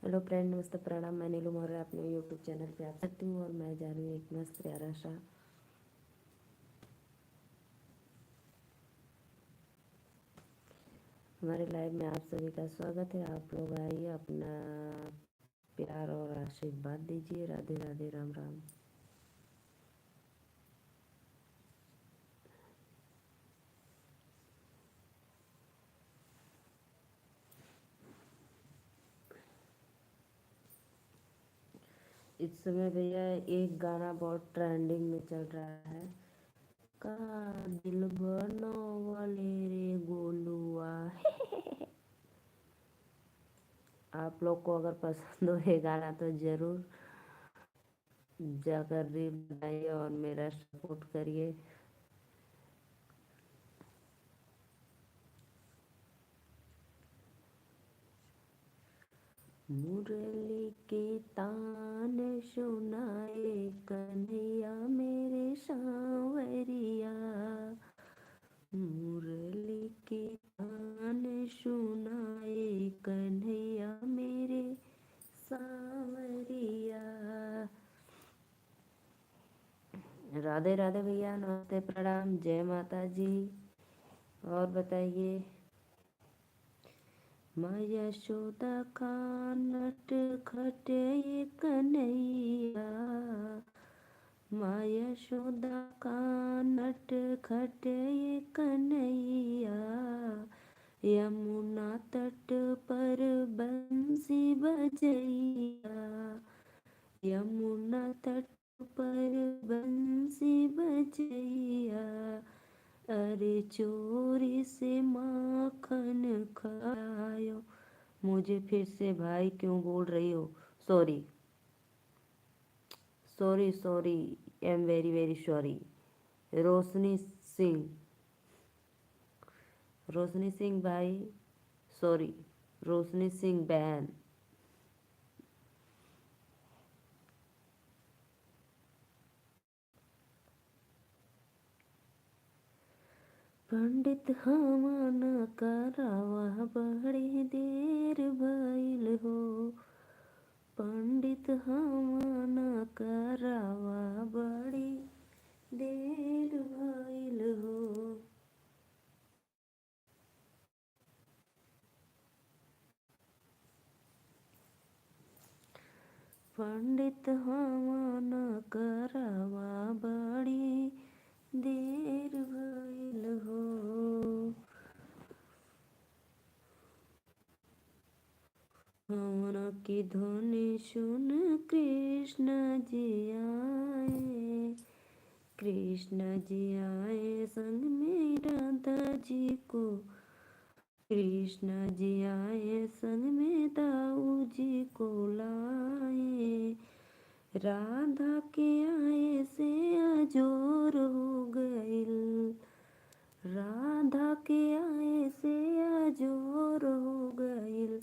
Hello friend, नमस्ते, प्रणाम। मैं नीलू मौर्य अपने यूट्यूब चैनल पे आप सकती हूँ और मैं जा रही हूँ एक मस्त प्यारा सा हमारे लाइव में आप सभी का स्वागत है। आप लोग आइए, अपना प्यार और आशीर्वाद दीजिए। राधे राधे, राम राम। इस समय भैया एक गाना बहुत ट्रेंडिंग में चल रहा है। का दिल बनो वाले रे गोलुआ। आप लोग को अगर पसंद हो ये गाना तो ज़रूर जाकर रील बनाइए और मेरा सपोर्ट करिए। मुरली के तान सुनाए कन्हैया मेरे सांवरिया। मुरली के तान सुनाए कन्हैया मेरे सांवरिया। राधे राधे भैया, नमस्ते, प्रणाम, जय माता जी। और बताइए। माँ यशोदा का नट खट ये कन्हैया। माँ यशोदा का नट खट ये कन्हैया। यमुना तट पर बंसी बजैया। यमुना तट पर बंसी बजैया। अरे चोरी से माखन खायो। मुझे फिर से भाई क्यों बोल रही हो? Sorry, sorry, sorry, am very very sorry. Roshni Singh, Roshni Singh भाई, सॉरी। रोशनी सिंह बहन। पंडित हवन करावा बड़ी देर भइल हो। पंडित हवन करावा बड़ी देर भइल हो। पंडित हवन करावा बड़ी देर भइल हो। हवन की ध्वनि सुन कृष्ण जी आए। कृष्ण जी आए संग में राधा जी को। कृष्ण जी आए संग में दाऊ जी को लाए। राधा के आए से अजोर हो गइल। राधा के आए से अजोर हो गइल।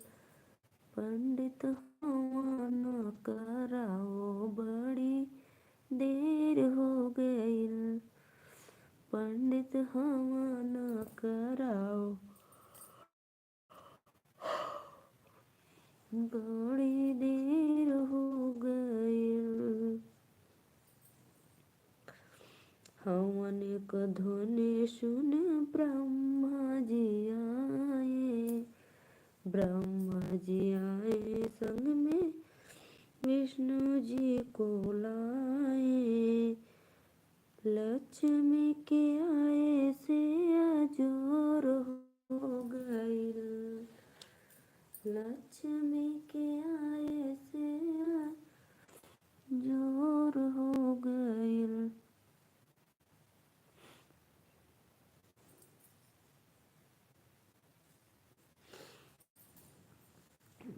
पंडित हवन कराओ बड़ी देर हो गइल। पंडित हवन कराओ बड़ी देर हो गइल। हवन क ध्वनि सुन ब्रह्मा जी आए। ब्रह्मा जी आए संग में विष्णु जी को लाए। लक्ष्मी के आए से अजोर हो गइल। लक्ष्मी के आए से अजोर हो गइल।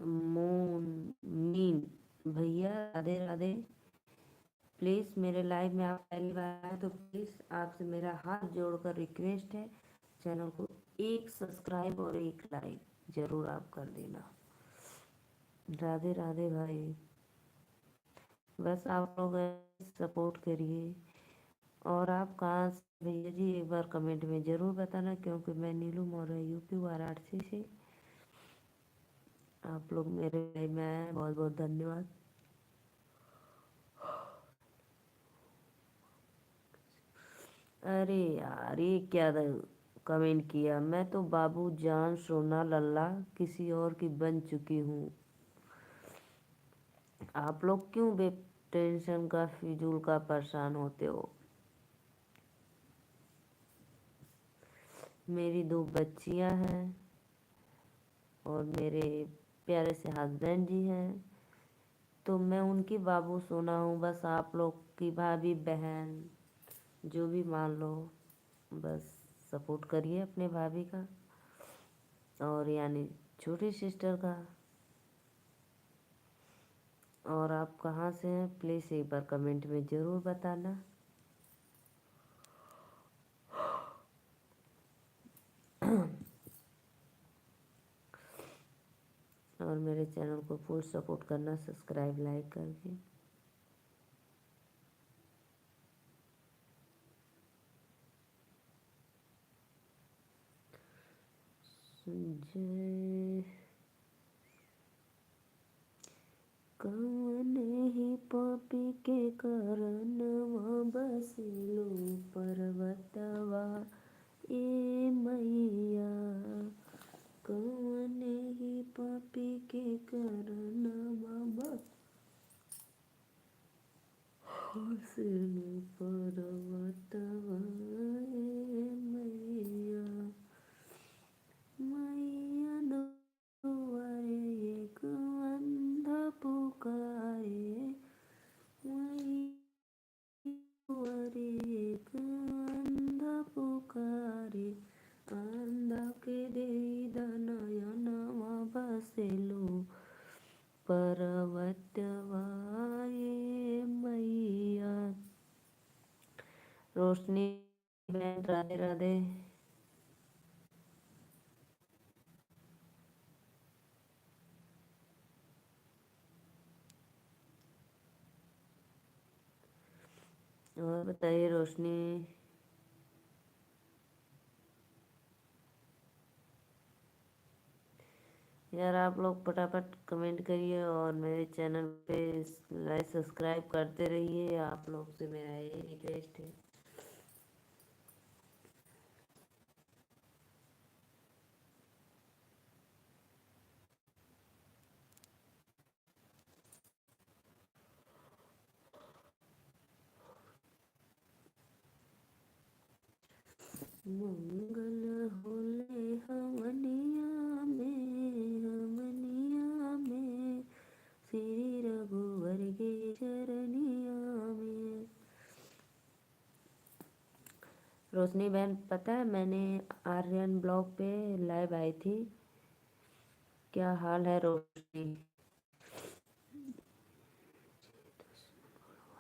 मोन मीन भैया, राधे राधे। प्लीज़ मेरे लाइव में आप पहली बार आए तो प्लीज़ आपसे मेरा हाथ जोड़कर रिक्वेस्ट है, चैनल को एक सब्सक्राइब और एक लाइक ज़रूर आप कर देना। राधे राधे भाई। बस आप लोग सपोर्ट करिए। और आप कहाँ से भैया जी, एक बार कमेंट में ज़रूर बताना, क्योंकि मैं नीलू मौर्य यूपी वाराणसी से आप लोग मेरे लाइव में आए, बहुत बहुत धन्यवाद। अरे यार, ये क्या कमेंट किया, मैं तो बाबू जान सोना लल्ला किसी और की बन चुकी हूँ। आप लोग क्यों बे टेंशन का फिजूल का परेशान होते हो। मेरी 2 बच्चियां हैं और मेरे प्यारे से हस्बैंड जी हैं, तो मैं उनकी बाबू सोना हूँ। बस आप लोग की भाभी बहन जो भी मान लो, बस सपोर्ट करिए अपने भाभी का, और यानी छोटी सिस्टर का। और आप कहाँ से हैं प्लीज़ एक बार कमेंट में ज़रूर बताना। और मेरे चैनल को फुल सपोर्ट करना, सब्सक्राइब लाइक करके। जय कौन ही पापी के कारणवा बसिलो पर्वतवा ए मैया। कौन ही पापी के कारणवा बसिलो पर्वतवा ए मैया। मैया दुआरे एक अंधा पुकारे, मैया दुआरे एक अंधा पुकारे, अंधा के दे नयनवा बसेलो पर्वतवा ए मैया। रोशनी बहन राधे राधे। और बताइए रोशनी। यार आप लोग फटाफट कमेंट करिए और मेरे चैनल पे लाइक सब्सक्राइब करते रहिए, आप लोग से मेरा यही रिक्वेस्ट है। मंगल होले हमनिया में श्री रघुवर के चरनिया में। रोशनी बहन पता है मैंने आर्यन ब्लॉग पे लाइव आई थी। क्या हाल है रोशनी।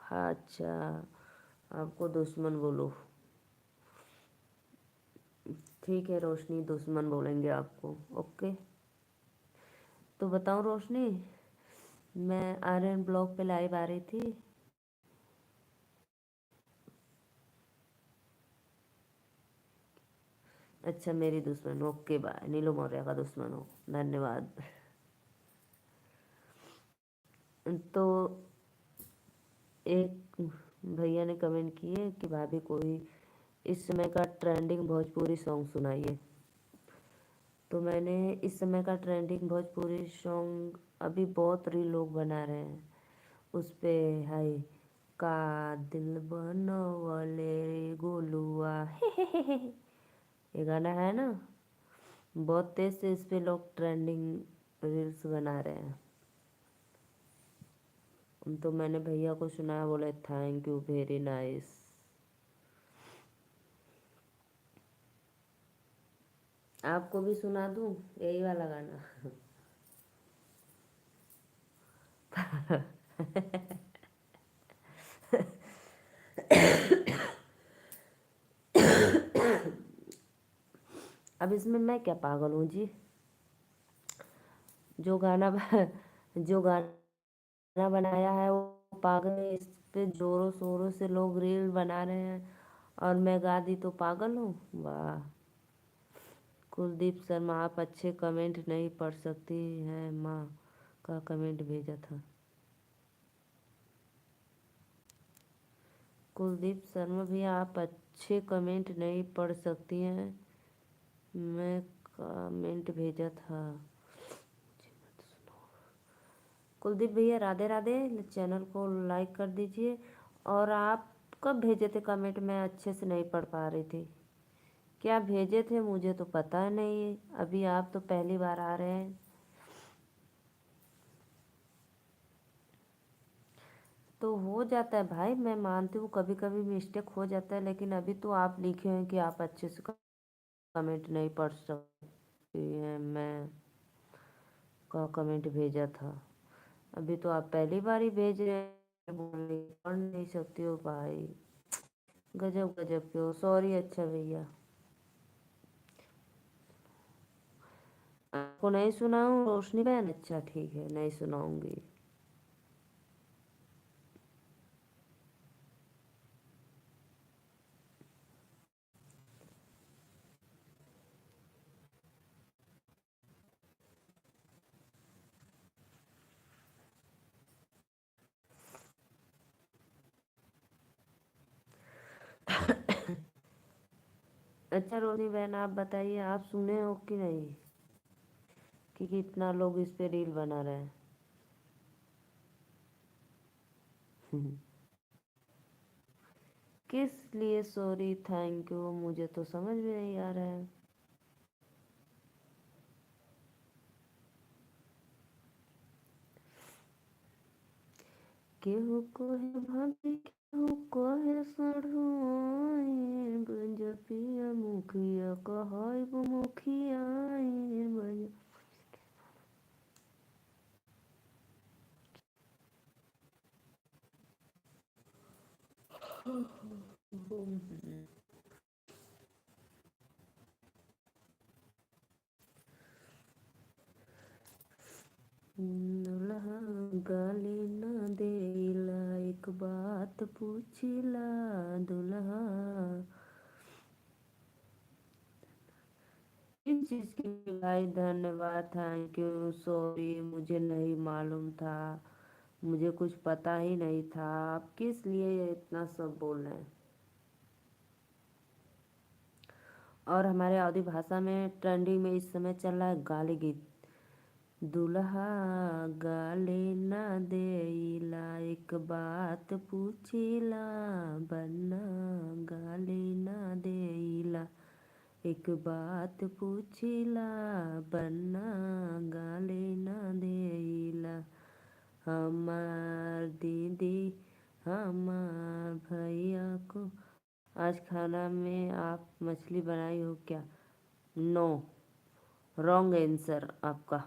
हाँ अच्छा, आपको दुश्मन बोलो। ठीक है रोशनी, दुश्मन बोलेंगे आपको, ओके। तो बताऊं रोशनी, मैं आर्यन ब्लॉग पे लाइव आ रही थी। अच्छा मेरी दुश्मन, ओके बाय। नीलू मौर्य का दुश्मन हो, धन्यवाद। तो एक भैया ने कमेंट किए कि भाभी कोई इस समय का ट्रेंडिंग भोजपुरी सॉन्ग सुनाइए। तो मैंने इस समय का ट्रेंडिंग भोजपुरी सॉन्ग अभी बहुत रील लोग बना रहे हैं उस पे, हाय का दिल बनवले रे गोलुआ ये गाना है ना, बहुत तेज से इस पे लोग ट्रेंडिंग रील्स बना रहे हैं। तो मैंने भैया को सुनाया, बोले थैंक यू वेरी नाइस। आपको भी सुना दूँ यही वाला गाना। अब इसमें मैं क्या पागल हूँ जी। जो गाना जो गाना बनाया है वो पागल है, इस पे जोरों शोरों से लोग रील बना रहे हैं और मैं गा दी तो पागल हूँ। वाह, कुलदीप शर्मा, आप अच्छे कमेंट नहीं पढ़ सकती हैं माँ का कमेंट भेजा था। कुलदीप शर्मा भी आप अच्छे कमेंट नहीं पढ़ सकती हैं, मैं कमेंट भेजा था। कुलदीप भैया राधे राधे, चैनल को लाइक कर दीजिए। और आप कब भेजे थे कमेंट? मैं अच्छे से नहीं पढ़ पा रही थी। क्या भेजे थे मुझे तो पता नहीं, अभी आप तो पहली बार आ रहे हैं। तो हो जाता है भाई, मैं मानती हूँ कभी कभी मिस्टेक हो जाता है, लेकिन अभी तो आप लिखे हैं कि आप अच्छे से कमेंट नहीं पढ़ सकती हैं, मैं का कमेंट भेजा था। अभी तो आप पहली बार ही भेज रहे हैं, पढ़ नहीं सकती हो भाई। गजब गजब के हो, सॉरी। अच्छा भैया, आपको नहीं सुनाऊँ रोशनी बहन? अच्छा ठीक है, नहीं सुनाऊंगी। अच्छा रोशनी बहन, आप बताइए, आप सुने हो कि नहीं कि कितना लोग इस पे रील बना रहे हैं? किस लिए सॉरी थैंक यू, मुझे तो समझ में नहीं आ रहा है। केहू कहे भाभी, केहू कहे सढ़ुआइन, बंजपिया मुखिया कहब मुखियाइन बंज। दुल्हा गाली न देला, एक बात पूछिला दुल्हा। किस चीज़ के लिए भाई? धन्यवाद, थैंक यू, सॉरी, मुझे नहीं मालूम था, मुझे कुछ पता ही नहीं था। आप किस लिए इतना सब बोल रहे हैं? और हमारे अवधी भाषा में ट्रेंडिंग में इस समय चल रहा है गाली गीत। दुल्हा गाली ना देला, एक बात पूछिला, बन्ना गाली ना देला, एक बात पूछिला, बन्ना गाली ना देला। हमार दीदी, हमार भैया को। आज खाना में आप मछली बनाई हो क्या? नो, रॉन्ग आंसर आपका,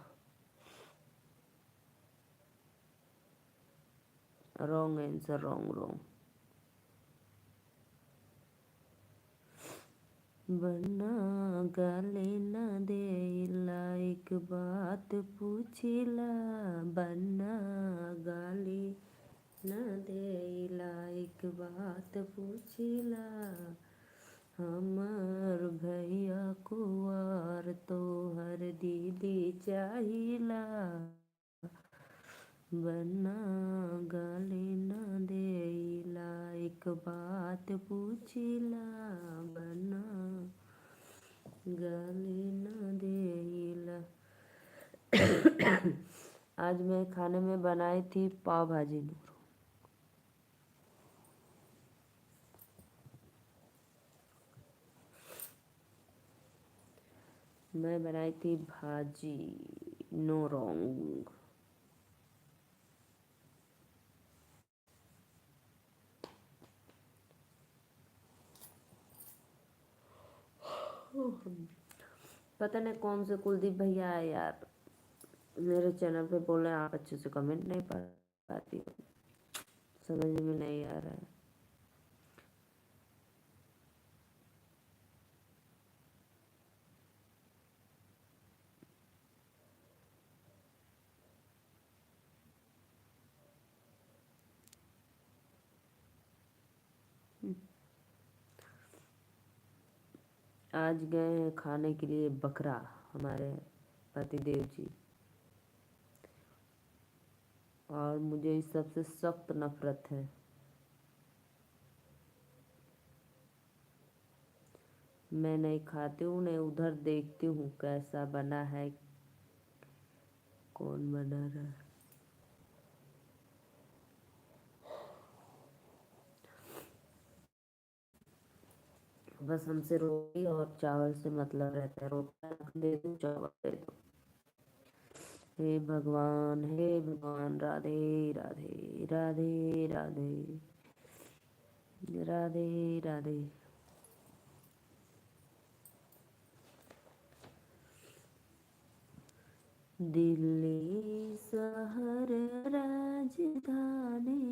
रॉन्ग आंसर, रॉन्ग रॉन्ग। बना गाली ना देला, एक बात पूछिला, बना गाली ना देला, एक बात पूछिला। हमार भैया कुंवर तोहर दीदी चाहिला, बना गाली ना देला, एक बात पूछिला, बना गाली ना देला। आज मैं खाने में बनाई थी पाव भाजी। मैं बनाई थी भाजी, नो रॉन्ग। पता नहीं कौन से कुलदीप भैया है यार, मेरे चैनल पे बोल रहे हैं आप अच्छे से कमेंट नहीं पढ़ पाती हो, समझ में नहीं आ रहा है। आज गए हैं खाने के लिए बकरा हमारे पतिदेव जी, और मुझे इस सबसे सख्त नफरत है। मैं नहीं खाती हूँ, नहीं उधर देखती हूँ कैसा बना है, कौन बना रहा है। बस हमसे रोटी और चावल से मतलब रहता है, रोटी दे दो चावल दे दो। हे भगवान, हे भगवान, राधे राधे राधे राधे राधे राधे। दिल्ली शहर राजधानी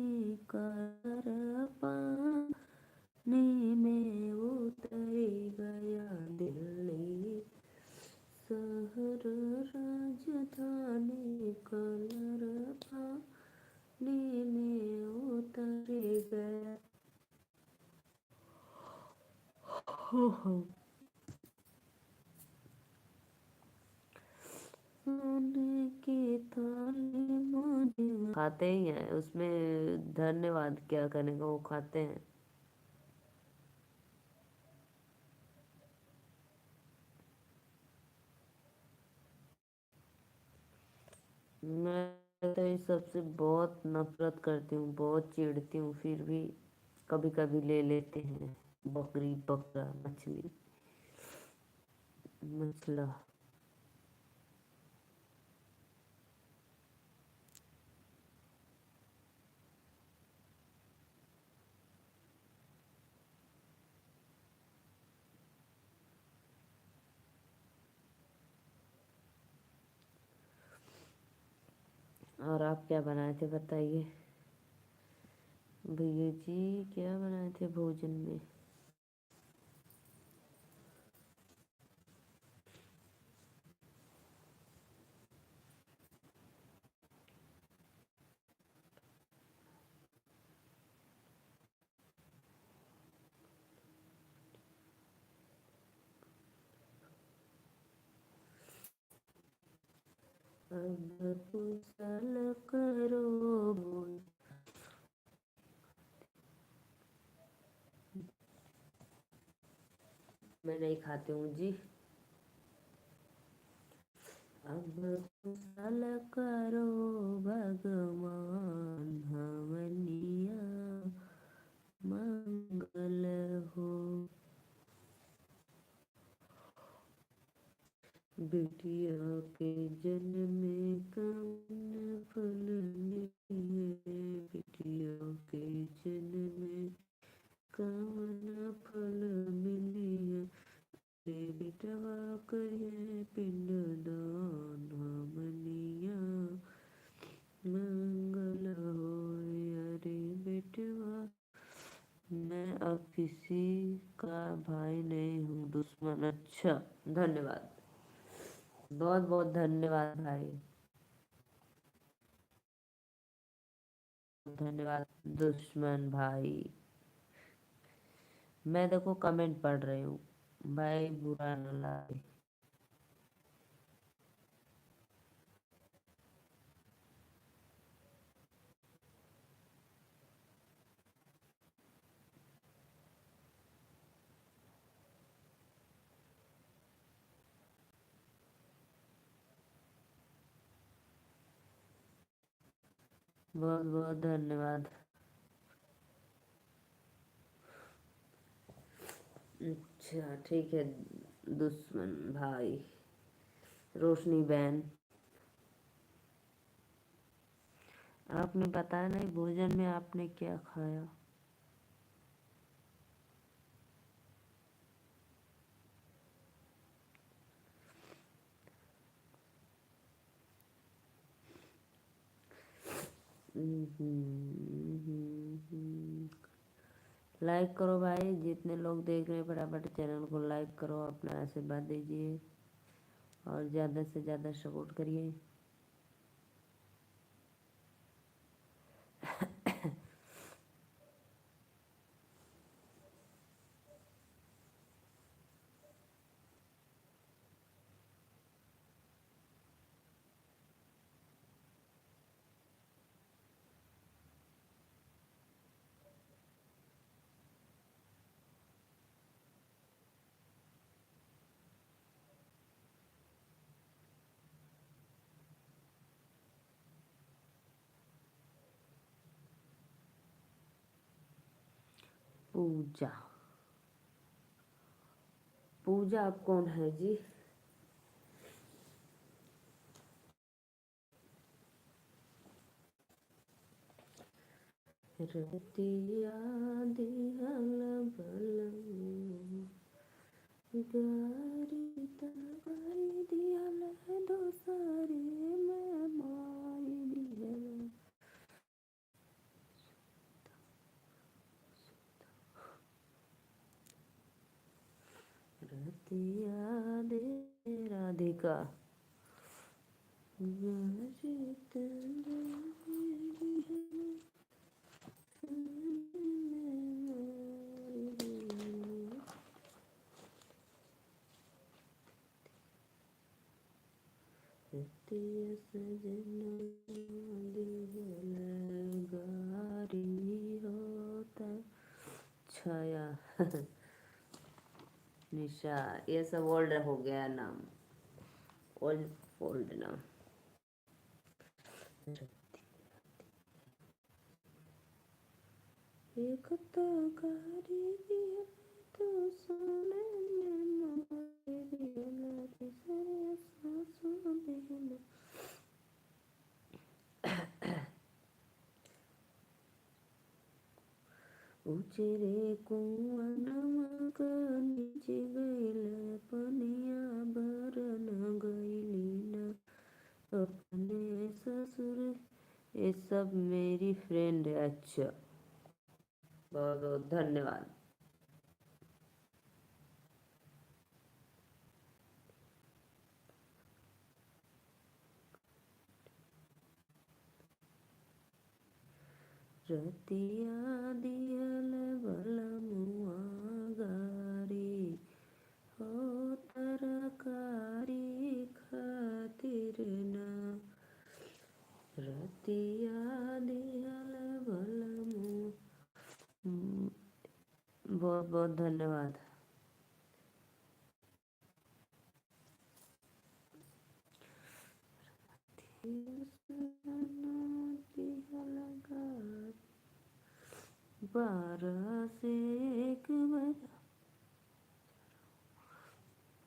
कर पानी में उतर गया, दिल्ली शहर राजधानी कलर पानी में उतर गया। सोने की थाली मुझे खाते ही हैं, उसमें धन्यवाद क्या करने का, वो खाते हैं। मैं तो इस सबसे बहुत नफरत करती हूँ, बहुत चिढ़ती हूँ, फिर भी कभी कभी ले लेते हैं। बकरी, बकरा, मछली, मछला। और आप क्या बनाए थे बताइए भैया जी, क्या बनाए थे भोजन में? अब कुशल करो भोजन। मैं नहीं खाती हूँ जी। अब कुशल करो भगवान, हमनिया मंगल हो। बिटिया के जन्म में कौन फल मिली है, बिटिया के जन्म में कौन फल मिली है, रे बेटवा करिए पिंडदान, हमनिया मंगल हो। अरे बेटवा, मैं अब किसी का भाई नहीं हूँ, दुश्मन। अच्छा, धन्यवाद, बहुत बहुत धन्यवाद भाई, धन्यवाद दुश्मन भाई। मैं देखो कमेंट पढ़ रही हूँ, भाई बुरा न लगे। बहुत बहुत धन्यवाद। अच्छा ठीक है दुश्मन भाई। रोशनी बहन, आपने बताया नहीं भोजन में आपने क्या खाया? लाइक करो भाई, जितने लोग देख रहे हैं फटाफट चैनल को लाइक करो, अपना आशीर्वाद दीजिए और ज़्यादा से ज़्यादा सपोर्ट करिए। पूजा। पूजा आप कौन है जी? रतिया दिहल बलमु गारी तगारी दिहल दोसरे में मारी दिहल। रतिया दे राधिका गारी तगारी दिहल गारी होता छाया। निशा, ये सब ओल्ड हो गया नाम, ओल्ड ओल्ड नाम। एक तो गारी दिया तो सोने में मार दिया तीसरे सांसों में। उचरे कुआं का नीचे गइल पनिया भर न गइली न अपने ससुर। ये सब मेरी फ्रेंड है। अच्छा, बहुत बहुत धन्यवाद। रतिया दिहल बलमुआ गारी हो तरकारी खातिर ना। रतिया दिहल बलमु। बहुत बहुत धन्यवाद। बारह से एक बजे।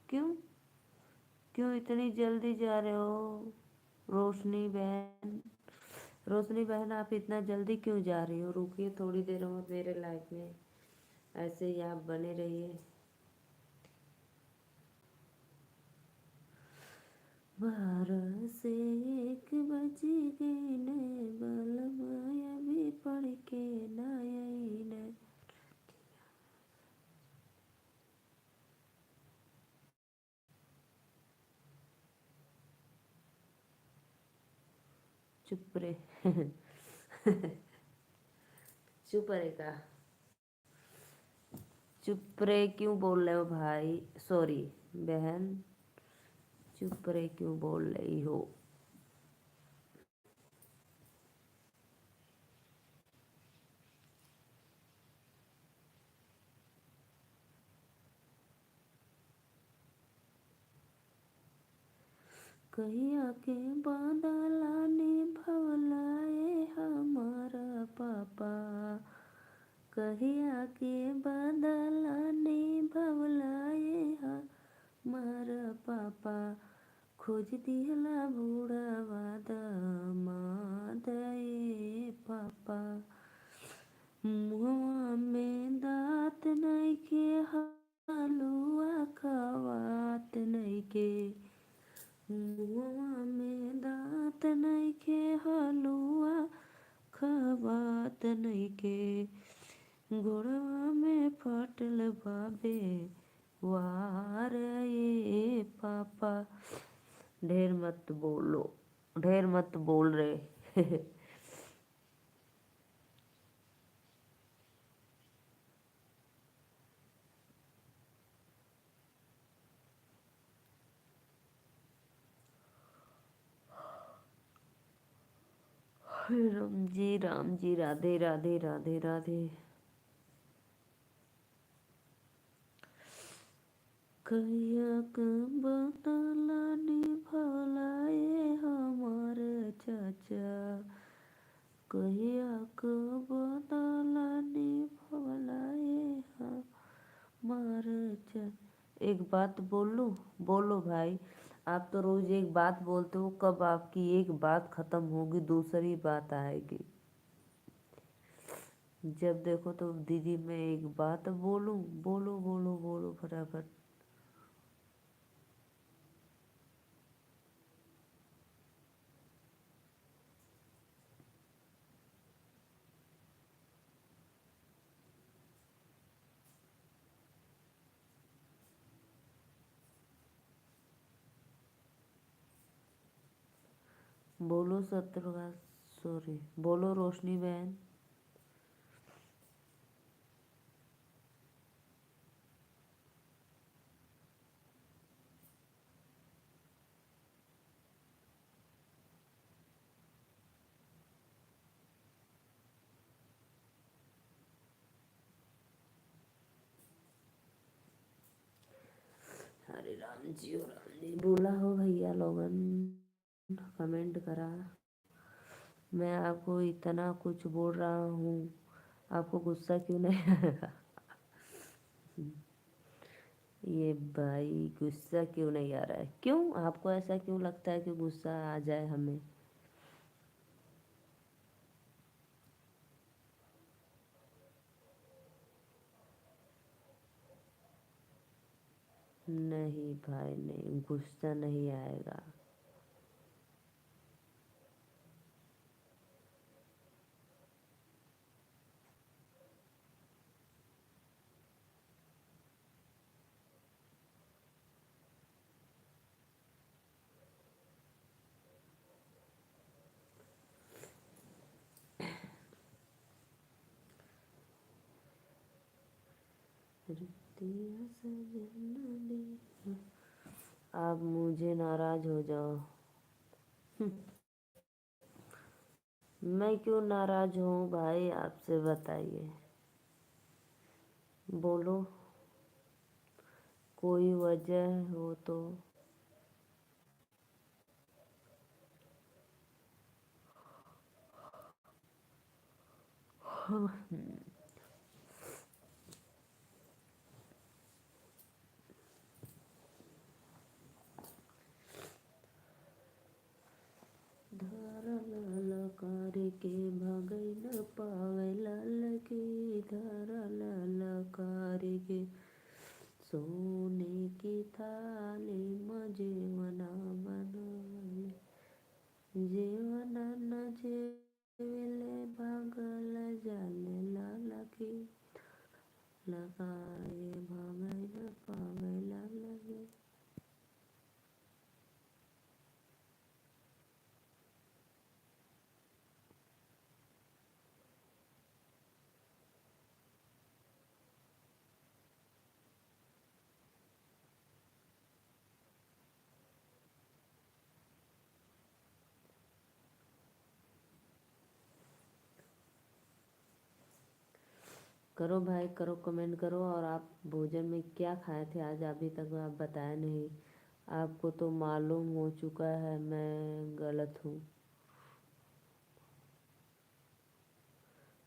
क्यों क्यों इतनी जल्दी जा रहे हो रोशनी बहन? रोशनी बहन, आप इतना जल्दी क्यों जा रही हो? रुकिए थोड़ी देर और मेरे लाइफ में, ऐसे ही आप बने रहिए। 12 से 1 बज गए ने बलमाया भी पढ़ के ना आई ने। चुप रे। चुप रहेगा। चुप रे क्यों बोल रहे हो भाई? सॉरी बहन, चुप रे क्यों बोल रही हो? कहिया के बादला ने भवलाए हमारा पापा। कहिया के बादला ने भवलाए हमारा पापा। खोज दिहला बूढ़ावा दामाद ए पापा। मुहवा में दांत नइखे हलुआ खवात नइखे। मुहवा में दांत नइखे हलुआ खवात नइखे। गोड़वा में फटल बाबे वार ए पापा। ढेर मत बोलो, ढेर मत बोल रहे। राम जी, राधे राधे राधे राधे। कहिया क बदला निभलाए हमार चाचा। कहिया क बदला निभलाए मर जा। एक बात बोलूं? बोलो भाई। आप तो रोज एक बात बोलते हो, कब आपकी एक बात खत्म होगी दूसरी बात आएगी। जब देखो तो दीदी मैं एक बात बोलूं, बोलो बोलो बोलो फटाफट। बोलो शत्रुघ्न, सॉरी, बोलो रोशनी बहन। हरे राम जी हो, राम जी बोला हो भैया लोगन, कमेंट करा। मैं आपको इतना कुछ बोल रहा हूँ, आपको गुस्सा क्यों नहीं आएगा? ये भाई गुस्सा क्यों नहीं आ रहा है? क्यों आपको ऐसा क्यों लगता है कि गुस्सा आ जाए हमें? नहीं भाई नहीं, गुस्सा नहीं आएगा। रुतिया सजना दे। आप मुझे नाराज हो जाओ। मैं क्यों नाराज हूँ भाई, आपसे बताइए। बोलो, कोई वजह हो तो। धारा ललकारी के भगई न पावे, लाल की धारा ललकारी के। सोने की थाली में जेवना बनाले, जेवना न जेवले भागल जाले, लाल की लगाए भगई न पावे, लाल की। करो भाई करो, कमेंट करो। और आप भोजन में क्या खाए थे आज? अभी तक आप बताया नहीं। आपको तो मालूम हो चुका है मैं गलत हूँ।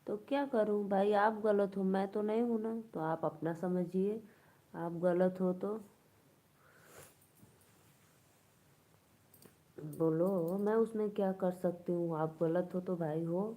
तो क्या करूँ भाई, आप गलत हो, मैं तो नहीं हूँ ना, तो आप अपना समझिए। आप गलत हो तो बोलो, मैं उसमें क्या कर सकती हूँ? आप गलत हो तो भाई हो।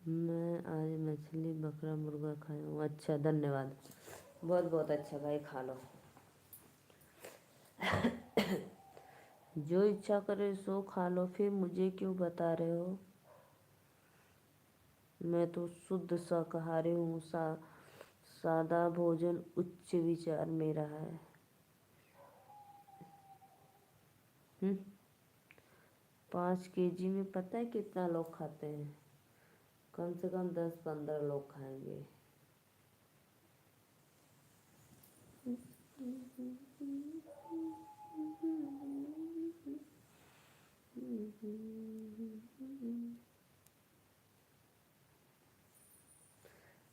मैं आज मछली बकरा मुर्गा खाया हूँ। अच्छा धन्यवाद, बहुत बहुत अच्छा भाई, खा लो। जो इच्छा करे सो खा लो, फिर मुझे क्यों बता रहे हो? मैं तो शुद्ध शाकाहारी हूँ। सादा भोजन उच्च विचार मेरा है। हम्म 5 kg में पता है कितना लोग खाते हैं? कम से कम 10-15 लोग खाएंगे।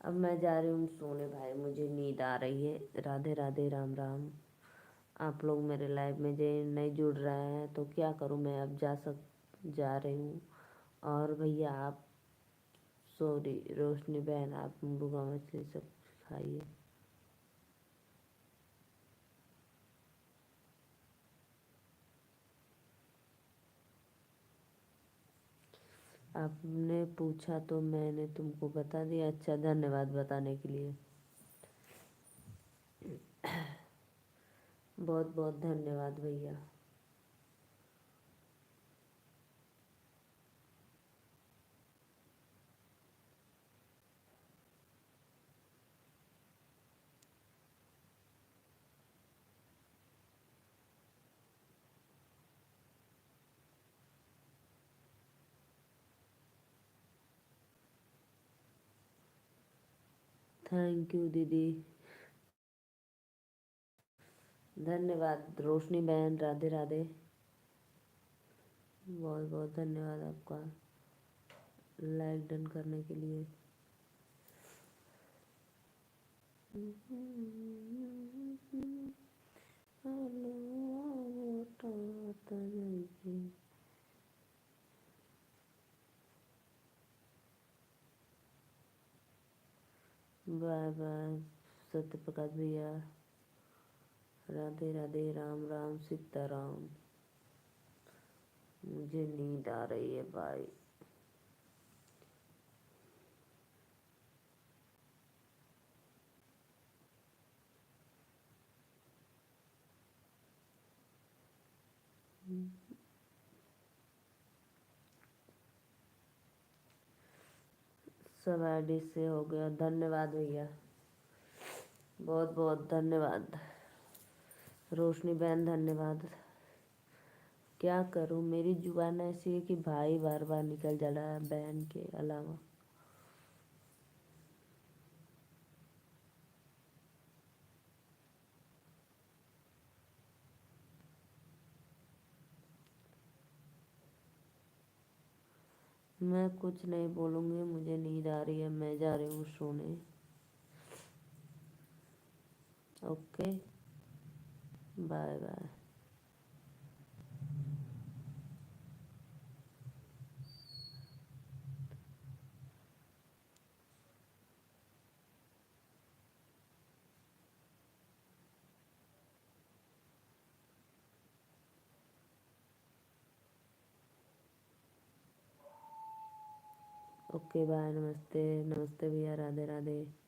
अब मैं जा रही हूँ सोने भाई, मुझे नींद आ रही है। राधे राधे, राम राम। आप लोग मेरे लाइफ में जो नहीं जुड़ रहे हैं तो क्या करूँ मैं, अब जा रही हूँ। और भैया आप, सॉरी रोशनी बहन, आप मुर्गा मछली सब खाइए। आपने पूछा तो मैंने तुमको बता दिया। अच्छा, धन्यवाद बताने के लिए, बहुत बहुत धन्यवाद भैया। थैंक यू दीदी, धन्यवाद रोशनी बहन, राधे राधे। बहुत बहुत धन्यवाद आपका लाइक डन करने के लिए। बाय बाय सत्य प्रकाश भैया, राधे राधे, राम राम, सीताराम। मुझे नींद आ रही है भाई। सब आईडी से हो गया। धन्यवाद भैया, बहुत बहुत धन्यवाद। रोशनी बहन धन्यवाद। क्या करूं, मेरी जुबान ऐसी है कि भाई बार बार निकल जा रहा है बहन के अलावा। मैं कुछ नहीं बोलूँगी, मुझे नींद आ रही है, मैं जा रही हूँ सोने। Okay, bye bye. Okay bye, नमस्ते नमस्ते भैया, राधे राधे।